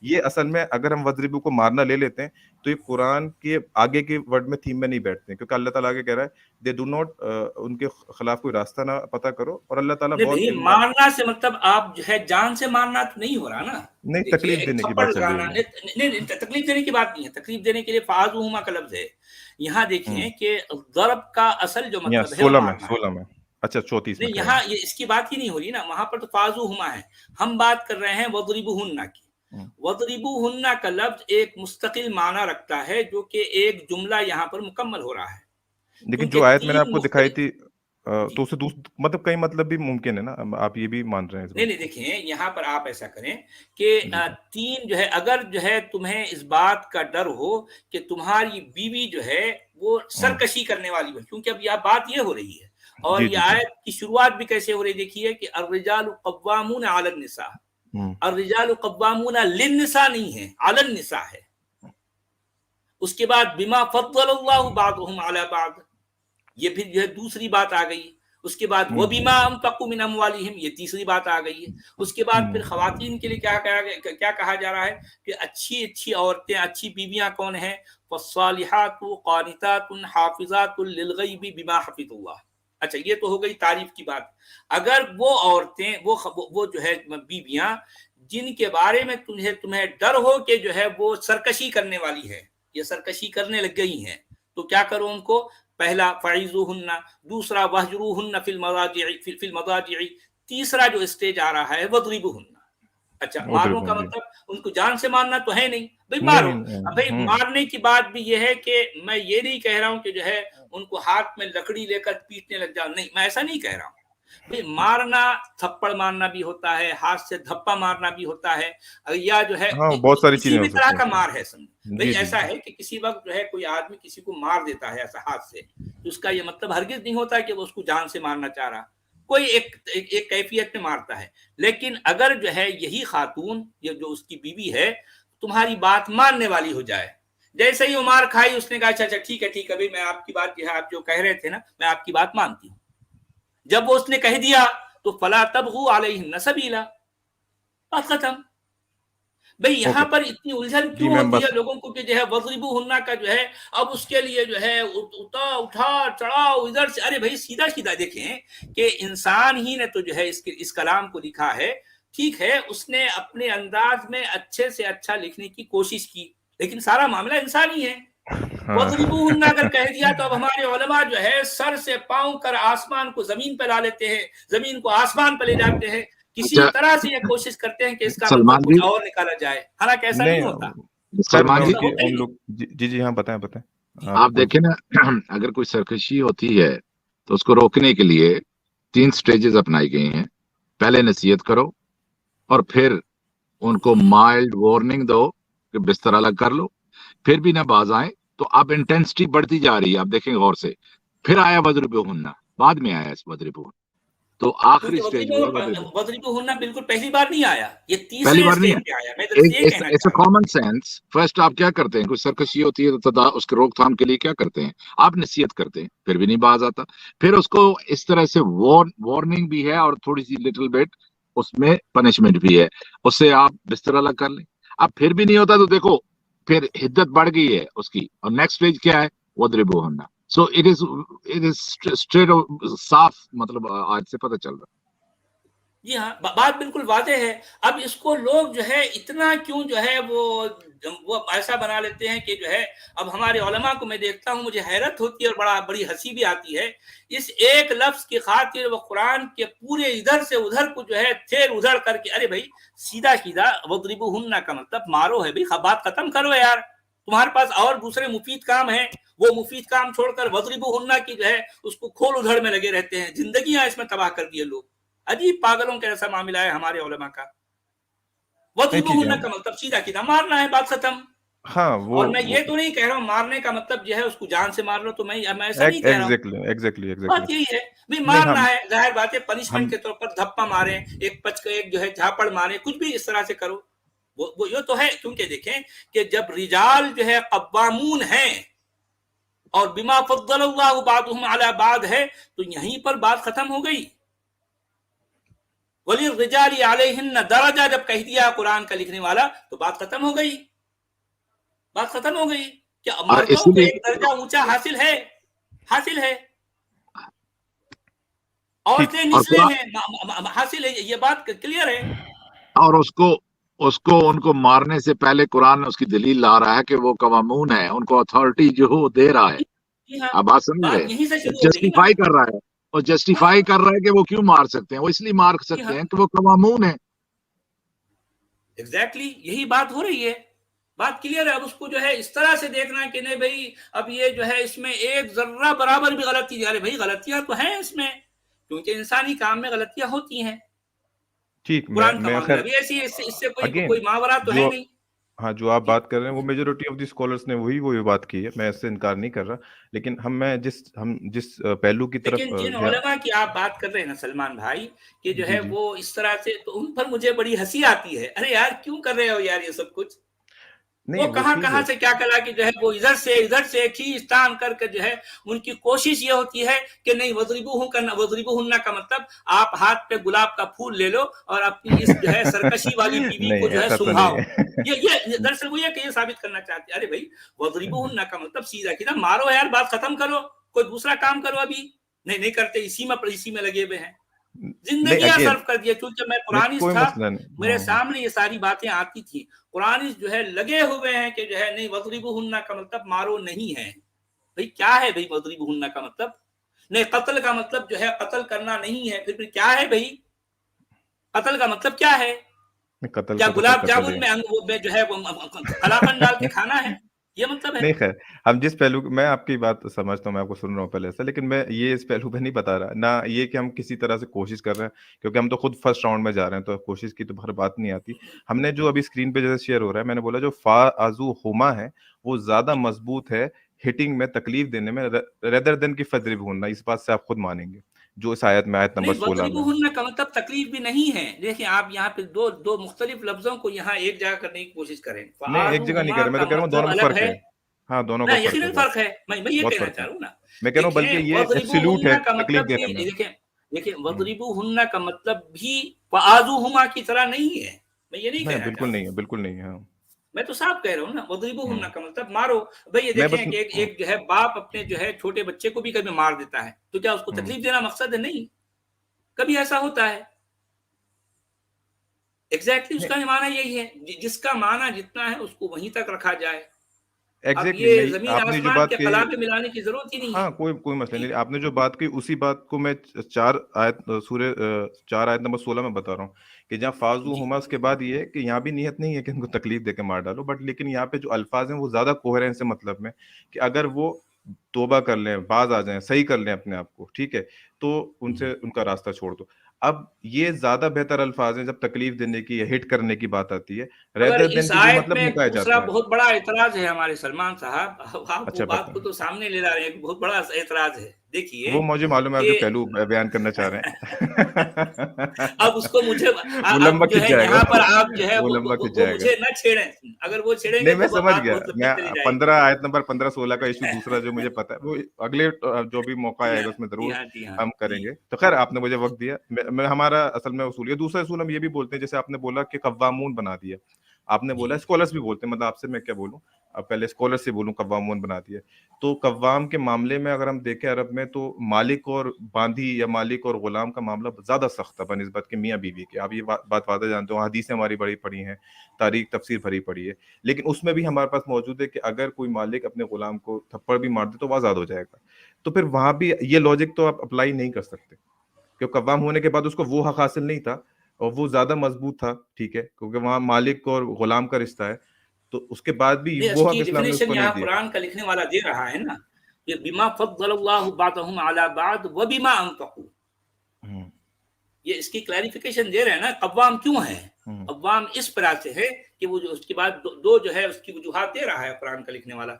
یہ اصل میں اگر ہم وَضْرِبُوا کو مارنا لے لیتے ہیں تو یہ قرآن کے آگے کے ورڈ میں تھیم میں نہیں بیٹھتے ہیں، کیونکہ اللہ تعالیٰ آگے کہہ رہا ہے دے ڈو ناٹ، ان کے خلاف کوئی راستہ نہ پتہ کرو. اور اللہ تعالیٰ بہت مارنا سے مطلب آپ جو ہے جان سے مارنا تو نہیں ہو رہا نا، نہیں، تکلیف دینے کی بات چل رہی ہے. نہیں، تکلیف دینے کی بات نہیں ہے. تکلیف دینے کے لیے فاذوہما کا لفظ ہے. یہاں دیکھیں کہ ضرب کا اصل جو مطلب ہے 16 میں اچھا 34 میں، یہاں اس کی بات ہی نہیں ہو رہی نا، وہاں پر تو فاذوہما ہے. ہم بات کر رہے ہیں وضربوہن کی. وضربوہن کا لفظ ایک مستقل معنی رکھتا ہے جو کہ ایک جملہ یہاں پر مکمل ہو رہا ہے. لیکن جو آیت میں نے آپ کو دکھائی تھی تو اسے مطلب کئی مطلب بھی ممکن ہے نا، آپ یہ بھی مان رہے ہیں؟ نہیں، دیکھیں یہاں پر آپ ایسا کریں کہ تین جو ہے، اگر جو ہے تمہیں اس بات کا ڈر ہو کہ تمہاری بیوی جو ہے وہ سرکشی کرنے والی ہو، کیونکہ اب یہ بات یہ ہو رہی ہے. اور یہ آیت کی شروعات بھی کیسے ہو رہی دیکھیے کہ الرجال قوامون علی النساء، الرجال قوامون للنساء نہیں ہے، علی النساء ہے. اس کے بعد بما فضل اللہ بعضهم علی بعض، یہ پھر جو ہے دوسری بات آ گئی. اس کے بعد وَبِمَا أَنفَقُوا مِنْ أَمْوَالِهِمْ، یہ تیسری بات آ گئی ہے. اس کے بعد پھر خواتین کے لیے کیا کہا جا رہا ہے کہ اچھی عورتیں، اچھی بیویاں کون ہیں؟ فَالصَّالِحَاتُ قَانِتَاتٌ حَافِظَاتٌ لِلْغَيْبِ بِمَا حَفِظَ اللَّهُ. اچھا، یہ تو ہو گئی تعریف کی بات. اگر وہ عورتیں، وہ جو ہے بیویاں جن کے بارے میں تمہیں ڈر ہو کہ جو ہے وہ سرکشی کرنے والی ہے، یہ سرکشی کرنے لگ گئی ہیں، تو کیا کرو ان کو؟ پہلا فعیذوہن، دوسرا وہجروہن فی المضاجع، تیسرا جو اسٹیج آ رہا ہے وضربوہن. اچھا، مارنے کا مطلب ان کو جان سے مارنا تو ہے نہیں بھائی، مارو. بھائی مارنے کی بات بھی یہ ہے کہ میں یہ نہیں کہہ رہا ہوں کہ جو ہے ان کو ہاتھ میں لکڑی لے کر پیٹنے لگ جاؤ، نہیں، میں ایسا نہیں کہہ رہا ہوں. بھائی مارنا، تھپڑ مارنا بھی ہوتا ہے، ہاتھ سے دھپا مارنا بھی ہوتا ہے، یا جو ہے بہت ساری کسی بھی طرح کا مار ہے. بھائی ایسا ہے کہ کسی وقت جو ہے کوئی آدمی کسی کو مار دیتا ہے ایسا ہاتھ سے، تو اس کا یہ مطلب ہرگز نہیں ہوتا کہ وہ اس کو جان سے مارنا چاہ رہا. کوئی ایک کیفیت میں مارتا ہے. لیکن اگر جو ہے یہی خاتون یہ جو اس کی بیوی ہے تمہاری بات ماننے والی ہو جائے, جیسے ہی وہ مار کھائی اس نے کہا اچھا ٹھیک ہے بھائی میں آپ کی بات جو ہے آپ جو کہہ رہے تھے نا میں آپ کی بات مانتی ہوں. جب وہ اس نے کہہ دیا تو فلا تبغوا علیہن سبیلا, بات ختم. بھئی یہاں پر اتنی الجھن کیوں ہوتی ہے لوگوں کو کہ جو ہے وضربوہن کا جو ہے اب اس کے لیے جو ہے اٹھا چڑھاؤ ادھر سے. ارے بھائی سیدھا دیکھیں کہ انسان ہی نے تو جو ہے اس کلام کو لکھا ہے. ٹھیک ہے اس نے اپنے انداز میں اچھے سے اچھا لکھنے کی کوشش کی لیکن سارا معاملہ انسانی ہے. وضربوہن اگر کہہ دیا تو اب ہمارے علماء جو ہے سر سے پاؤں کر آسمان کو زمین پہ لا لیتے ہیں, زمین کو آسمان پہ لے جاتے ہیں, کسی طرح سے یہ کوشش کرتے ہیں کہ اس کا مطلب کچھ اور نکالا جائے, حالانکہ ایسا نہیں ہوتا. سلمان جی ہاں بتائیں. آپ دیکھیں نا اگر کوئی سرکشی ہوتی ہے تو اس کو روکنے کے لیے 3 سٹیجز اپنائی گئی ہیں. پہلے نصیحت کرو اور پھر ان کو مائلڈ وارننگ دو کہ بستر الگ کر لو, پھر بھی نہ باز آئیں تو اب انٹینسٹی بڑھتی جا رہی ہے. آپ دیکھیں غور سے, پھر آیا وضربوہن, بعد میں آیا اس وضربوہن, تو آخری سٹیج ہوا وضربوہن بالکل پہلی بار نہیں آیا, یہ پہلی تیسرے بار نہیں سٹیج پہ آیا. میں درست یہ کہنا چاہتا ہوں کامن سینس. فرسٹ آپ کیا کرتے ہیں, کوئی سرکشی ہوتی ہے تو اس کے روک تھام کے لیے کیا کرتے ہیں, آپ نصیحت کرتے ہیں, پھر بھی نہیں باز آتا, پھر اس کو اس طرح سے وارننگ بھی ہے اور تھوڑی سی لٹل بٹ اس میں پنشمنٹ بھی ہے, اس سے آپ بستر الگ کر لیں. اب پھر بھی نہیں ہوتا تو دیکھو پھر حدت بڑھ گئی ہے اس کی, اور نیکسٹ سٹیج کیا ہے, وضربوہن. سو اٹ از اسٹریٹ صاف, مطلب آج سے پتہ چل رہا. جی ہاں بات بالکل واضح ہے. اب اس کو لوگ جو ہے اتنا کیوں جو ہے وہ ایسا بنا لیتے ہیں کہ جو ہے اب ہمارے علماء کو میں دیکھتا ہوں مجھے حیرت ہوتی ہے اور بڑی ہنسی بھی آتی ہے. اس ایک لفظ کی خاطر وہ قرآن کے پورے ادھر سے ادھر کو جو ہے تھیر ادھر کر کے, ارے بھائی سیدھا وضربوہن کا مطلب مارو ہے بھائی, بات ختم کرو یار. تمہارے پاس اور دوسرے مفید کام ہیں, وہ مفید کام چھوڑ کر وضربوہن کی جو ہے اس کو کھول ادھر میں لگے رہتے ہیں. زندگیاں اس میں تباہ کر دیے لوگ. عجیب پاگلوں کا ایسا معاملہ ہے ہمارے علماء کا. وضربوہن کا مطلب سیدھا مارنا ہے, بات ختم. اور میں یہ تو نہیں کہہ رہا ہوں مارنے کا مطلب جو ہے اس کو جان سے مار لو, تو میں ایسا نہیں کہہ رہا ہوں. بات یہی ہے بھائی مارنا ہے, ظاہر بات ہے پنشمنٹ کے طور پر دھپا مارے, ایک پچ کا ایک جو ہے جھاپڑ مارے, کچھ بھی اس طرح سے کرو. وہ یہ تو ہے, کیونکہ دیکھیں کہ جب رجال جو ہے قوامون ہیں اور بما فضل اللہ بعضهم علی بعض ہے تو یہیں پر بات ختم ہو گئی. وَلِلرِّجَالِ عَلَيْهِنَّ دَرَجَہ جب کہہ دیا قرآن کا لکھنے والا تو بات ختم ہو گئی. بات ختم ہو گئی کہ مردوں کو ایک درجہ اونچا حاصل ہے, عورتیں نچلے ہیں, حاصل ہے, یہ بات کلیئر ہے. اور اس کو ان کو مارنے سے پہلے قرآن اس کی دلیل لا رہا ہے کہ وہ قوامون ہے, ان کو اتھارٹی جو وہ دے رہا ہے. اب بات سمجھ رہے, جسٹیفائی کر رہا ہے, اور جسٹیفائی کر رہا ہے کہ وہ کیوں مار سکتے ہیں, وہ اس لیے مار سکتے ہیں کہ وہ قوامون ہیں. ایگزیکٹلی یہی بات ہو رہی ہے, بات کلیئر ہے. اب اس کو جو ہے اس طرح سے دیکھنا کہ نہیں بھائی اب یہ جو ہے اس میں ایک ذرہ برابر بھی غلطی, ارے بھائی غلطیاں تو ہیں اس میں, کیونکہ انسانی کام میں غلطیاں ہوتی ہیں. ٹھیک, قرآن کا معاملہ بھی ایسی ہے, اس سے کوئی ماورا تو ہے نہیں. ہاں جو آپ بات کر رہے ہیں وہ میجورٹی آف دی اسکالرس نے وہی بات کی ہے, میں اس سے انکار نہیں کر رہا, لیکن ہم جس پہلو کی طرف لیکن جن علماء کی آپ بات کر رہے ہیں نا سلمان بھائی کہ جو ہے وہ اس طرح سے, تو ان پر مجھے بڑی ہنسی آتی ہے. ارے یار کیوں کر رہے ہو یار یہ سب کچھ, وہ کہاں سے کیا کرا کہ جو ہے وہ ادھر سے کھینچ تان کر کے جو ہے ان کی کوشش یہ ہوتی ہے کہ نہیں وضربوہن کا مطلب آپ ہاتھ پہ گلاب کا پھول لے لو اور اپنی اس جو ہے سرکشی والی بیوی کو جو ہے سنبھاؤ. یہ دراصل وہ یہ کہ یہ ثابت کرنا چاہتے ہیں ارے بھائی وضربوہن کا مطلب سیدھا مارو یار, بات ختم کرو, کوئی دوسرا کام کرو. ابھی نہیں کرتے, اسی میں لگے ہوئے ہیں, زندگیاں صرف کر دیا. چونکہ میں قرآن تھا, میرے سامنے یہ ساری باتیں آتی تھی. قرآن جو ہے لگے ہوئے ہیں کہ جو ہے نہیں وضربوہن کا مطلب مارو نہیں ہے. بھئی کیا ہے بھئی وضربوہن کا مطلب؟ نہیں قتل کا مطلب جو ہے قتل کرنا نہیں ہے. پھر کیا ہے بھئی قتل کا مطلب کیا ہے؟ کیا گلاب جامن میں جو ہے قلاقند ڈال کے کھانا ہے, یہ مطلب ہے؟ نہیں خیر, ہم جس پہلو, میں آپ کی بات سمجھتا ہوں, میں آپ کو سن رہا ہوں پہلے سے, لیکن میں یہ اس پہلو پہ نہیں بتا رہا, نہ یہ کہ ہم کسی طرح سے کوشش کر رہے ہیں, کیونکہ ہم تو خود فرسٹ راؤنڈ میں جا رہے ہیں تو کوشش کی تو ہر بات نہیں آتی. ہم نے جو ابھی اسکرین پہ جیسے شیئر ہو رہا ہے, میں نے بولا جو فازوہما ہے وہ زیادہ مضبوط ہے ہٹنگ میں, تکلیف دینے میں, ریدر دین کی فضربوہن, اس بات سے آپ خود مانیں گے. جو اس آیت میں آیت نمبر 16 میں وَضْرِبُوهُنَّ کا مطلب تکلیف بھی نہیں ہے. دیکھیں آپ یہاں پہ دو مختلف لفظوں کو یہاں ایک جگہ کرنے کی کوشش کریں. نہیں ایک جگہ نہیں کر رہا میں تو کہہ رہا ہوں دونوں میں فرق ہے. ہاں دونوں کا فرق ہے. یقیناً فرق ہے. میں یہ کہنا چاہ رہا ہوں نا. میں کہہ رہا ہوں بلکہ یہ ایبسولوٹ ہے کا تکلیف مطلب دینے میں. دیکھیں وَضْرِبُوهُنَّ کا مطلب بھی وَآذُوهُمَا کی طرح نہیں ہے. میں یہ نہیں کہنا چاہ بالکل نہیں ہے, بالکل نہیں ہے. میں تو صاف کہہ رہا ہوں نا. وَضْرِبُوهُنَّ کا مطلب مارو. بھئی یہ دیکھیں کہ ایک جو ہے باپ اپنے جو ہے چھوٹے بچے کو بھی کبھی مار دیتا ہے تو کیا اس کو تکلیف دینا مقصد ہے؟ نہیں, کبھی ایسا ہوتا ہے. ایگزیکٹلی اس کا معنی یہی ہے. جس کا معنی جتنا ہے اس کو وہیں تک رکھا جائے. اب یہ زمین آسمان کے قلابے ملانے کی ضرورت ہی نہیں ہے. ہاں کوئی مسئلہ نہیں. آپ نے جو بات کی اسی بات کو میں 4 آیت نمبر 16 میں بتا رہا ہوں کہ جہاں فاضوہما اس کے بعد یہ ہے کہ یہاں بھی نیت نہیں ہے کہ ان کو تکلیف دے کے مار ڈالو, بٹ لیکن یہاں پہ جو الفاظ ہیں وہ زیادہ کوہرنس سے مطلب میں کہ اگر وہ توبہ کر لیں, باز آ جائیں, صحیح کر لیں اپنے آپ کو, ٹھیک ہے, تو ان سے ان کا راستہ چھوڑ دو. اب یہ زیادہ بہتر الفاظ ہیں جب تکلیف دینے کی یا ہٹ کرنے کی بات آتی ہے, ریدر دین کی جو مطلب نکایا جاتا دوسرا ہے. بہت بڑا اعتراض ہے ہمارے سلمان صاحب, آپ اچھا وہ بات کو تو سامنے لے رہے ہیں, ایک بہت بڑا اعتراض ہے. دیکھیے وہ مجھے معلوم ہے آپ جو پہلو بیان کرنا چاہ رہے ہیں. اب اس کو مجھے وہ لمبا جو کھنچ ہے جائے گا, یہاں پر آپ جو ہے وہ لمبا کھنچ وہ جائے گا. مجھے نہ چھیڑیں. اگر وہ چھیڑیں گے نہیں میں تو سمجھ بات گیا. بہت لمبی میں چلی جائے گی. 15 آیت نمبر 15-16 کا ایشو دوسرا جو مجھے پتا ہے وہ اگلے جو بھی موقع آئے گا اس میں ضرور ہم کریں گے. تو خیر آپ نے مجھے وقت دیا. میں ہمارا اصل میں اصول ہے. دوسرا اصول ہم یہ بھی بولتے ہیں, جیسے آپ نے بولا کہ قوامون بنا دیا, آپ نے بولا اسکالرس بھی بولتے ہیں, مطلب آپ سے میں کیا بولوں, اب پہلے اسکالر سے بولوں قوامون بنا دیا. تو قوام کے معاملے میں اگر ہم دیکھیں عرب میں تو مالک اور باندھی یا مالک اور غلام کا معاملہ زیادہ سخت ہے بنسبت کہ میاں بیوی کے. آپ یہ بات واضح جانتے ہو, حدیثیں ہماری بڑی پڑھی ہیں, تاریخ تفسیر بھری پڑھی ہے, لیکن اس میں بھی ہمارے پاس موجود ہے کہ اگر کوئی مالک اپنے غلام کو تھپڑ بھی مار دے تو وہ آزاد ہو جائے گا. تو پھر وہاں بھی یہ لاجک تو آپ اپلائی نہیں کر سکتے, کیونکہ قوام ہونے کے بعد اس کو وہ حق حاصل نہیں تھا اور وہ زیادہ مضبوط تھا, ٹھیک ہے, کیونکہ وہاں مالک اور غلام کا رشتہ ہے, تو اس کے بعد بھی وہ حق اسلام نے اس کو نہیں دیا. قرآن کا لکھنے والا دے رہا ہے نا, یہ بما فضل اللہ بعضهم علی بعض وبما انفقوا, یہ اس کی کلیریفیکیشن دے رہے ہیں نا. قوام کیوں ہے؟ قوام اس طرح سے ہے کہ وہ جو اس کے بعد دو جو ہے اس کی وجوہات دے رہا ہے قرآن کا لکھنے والا.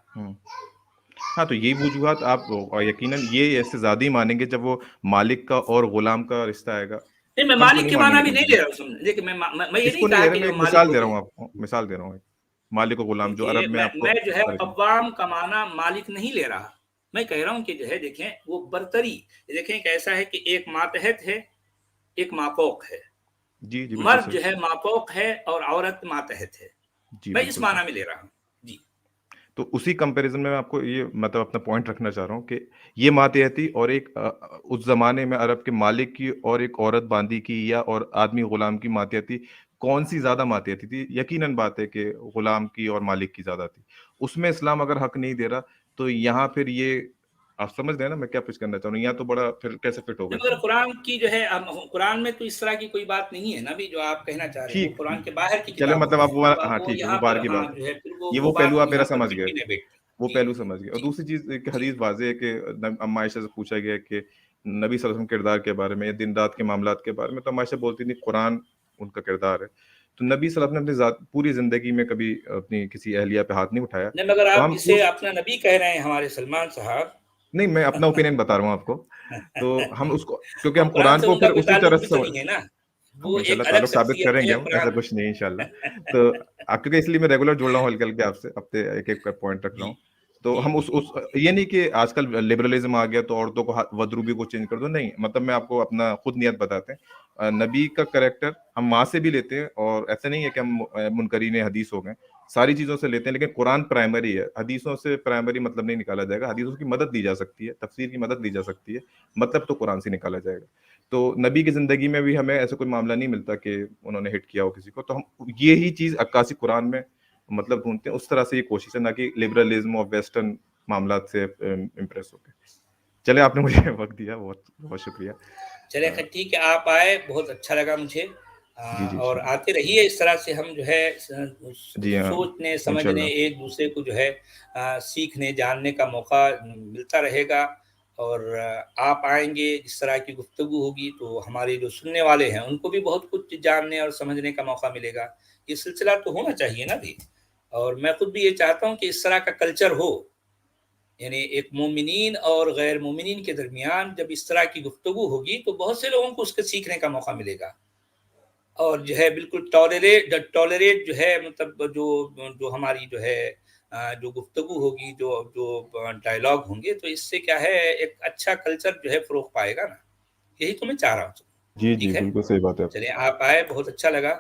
ہاں تو یہی وجوہات آپ یقیناً یہ ایسے زیادہ ہی مانیں گے جب وہ مالک کا اور غلام کا رشتہ آئے گا. نہیں میں مالک کے معنی بھی نہیں لے رہا ہوں. دیکھیں میں یہ نہیں کہا کہ میں مثال دے رہا ہوں آپ کو, مثال دے رہا ہوں مالک و غلام جو عرب میں آپ کو. میں جو ہے قوام کا معنی مالک نہیں لے رہا. میں کہہ رہا ہوں کہ جو ہے دیکھیں وہ برتری, دیکھیں کہ ایسا ہے کہ ایک ماتحت ہے ایک ماپوق ہے. جی مرد جو ہے ماپوق ہے اور عورت ماتحت ہے. میں اس معنی میں لے رہا ہوں. جی تو اسی کمپیریزن میں آپ کو یہ مطلب اپنا پوائنٹ رکھنا چاہ رہا ہوں کہ یہ ماتحتی اور ایک اس زمانے میں عرب کے مالک کی اور ایک عورت باندی کی یا اور آدمی غلام کی ماتحتی کون سی زیادہ ماتحتی تھی؟ یقیناً بات ہے کہ غلام کی اور مالک کی زیادہ تھی. اس میں اسلام اگر حق نہیں دے رہا تو یہاں پھر یہ آپ سمجھ رہے ہیں نا میں کیا پیش کرنا چاہ رہا ہوں, یہاں تو بڑا پھر کیسے فٹ ہوگا. مگر قرآن کی جو ہے قرآن میں تو اس طرح کی کوئی بات نہیں ہے نا بھی جو آپ کہنا چاہ رہے ہیں. قرآن کے باہر کی چلے مطلب آپ وہ, ہاں وہ ٹھیک ہے, یہاں وہ باہر پر کی بات جو ہے یہ وہ پہلو آپ میرا سمجھ گئے, وہ پہلو جی. سمجھ گئے. اور دوسری چیز ایک حدیث واضح ہے کہ اما عائشہ سے پوچھا گیا کہ نبی صلی اللہ علیہ وسلم کردار کے بارے میں یا دن رات کے معاملات کے بارے میں, تو اما عائشہ بولتی تھی قرآن ان کا کردار ہے. تو نبی صلی اللہ علیہ وسلم نے اپنی پوری زندگی میں کبھی اپنی کسی اہلیہ پہ ہاتھ نہیں اٹھایا. نہیں مگر آپ اسے اپنا نبی کہہ رہے ہیں ہمارے سلمان صاحب. نہیں میں اپنا اوپینین بتا رہا ہوں آپ کو. تو ہم اس کو کیونکہ ہم قرآن کو پھر اسی طرح سے ہم انشاءاللہ تعلق ثابت کریں گے, ہم ایسا کچھ نہیں انشاءاللہ. تو کیونکہ اس لیے میں ریگولر جڑ رہا ہوں ہلکے آپ سے, ہفتے ایک ایک پوائنٹ رکھ رہا ہوں. تو ہم اس یہ نہیں کہ آج کل لبرلزم آ گیا تو عورتوں کو ودروبی کو چینج کر دو, نہیں, مطلب میں آپ کو اپنا خود نیت بتاتے ہیں. نبی کا کریکٹر ہم وہاں سے بھی لیتے ہیں, اور ایسا نہیں ہے کہ ہم منکرین حدیث ہو گئے, ساری چیزوں سے لیتے ہیں, لیکن قرآن پرائمری ہے, حدیثوں سے پرائمری مطلب نہیں نکالا جائے گا. حدیثوں کی مدد لی جا سکتی ہے, تفسیر کی مدد لی جا سکتی ہے, مطلب تو قرآن سے نکالا جائے گا. تو نبی کی زندگی میں بھی ہمیں ایسا کوئی معاملہ نہیں ملتا کہ انہوں نے ہٹ کیا ہو کسی کو, تو ہم یہی چیز عکاسی قرآن میں مطلب ڈھونڈتے ہیں. اس طرح سے یہ کوشش ہے, نہ کہ لبرلزم اور ویسٹرن معاملات سے امپریس ہو کے. چلے آپ نے مجھے وقت دیا, بہت بہت شکریہ. چلے ٹھیک ہے, آپ آئے, بہت اچھا لگا مجھے. اور آتے رہیے, اس طرح سے ہم جو ہے سوچنے سمجھنے ایک دوسرے کو جو ہے سیکھنے جاننے کا موقع ملتا رہے گا. اور آپ آئیں گے, اس طرح کی گفتگو ہوگی تو ہمارے جو سننے والے ہیں ان کو بھی بہت کچھ جاننے اور سمجھنے کا موقع ملے گا. یہ سلسلہ تو ہونا چاہیے نا بھی, اور میں خود بھی یہ چاہتا ہوں کہ اس طرح کا کلچر ہو. یعنی ایک مومنین اور غیر مومنین کے درمیان جب اس طرح کی گفتگو ہوگی تو بہت سے لوگوں کو اس کے سیکھنے کا موقع ملے گا، اور جو ہے بالکل ٹالریٹ جو ہے مطلب جو ہماری جو ہے جو گفتگو ہوگی، جو ڈائلاگ ہوں گے، تو اس سے کیا ہے ایک اچھا کلچر جو ہے فروغ پائے گا نا، یہی تو میں چاہ رہا ہوں۔ جی ٹھیک ہے، بالکل صحیح بات ہے۔ چلیں آپ آئے، بہت اچھا لگا۔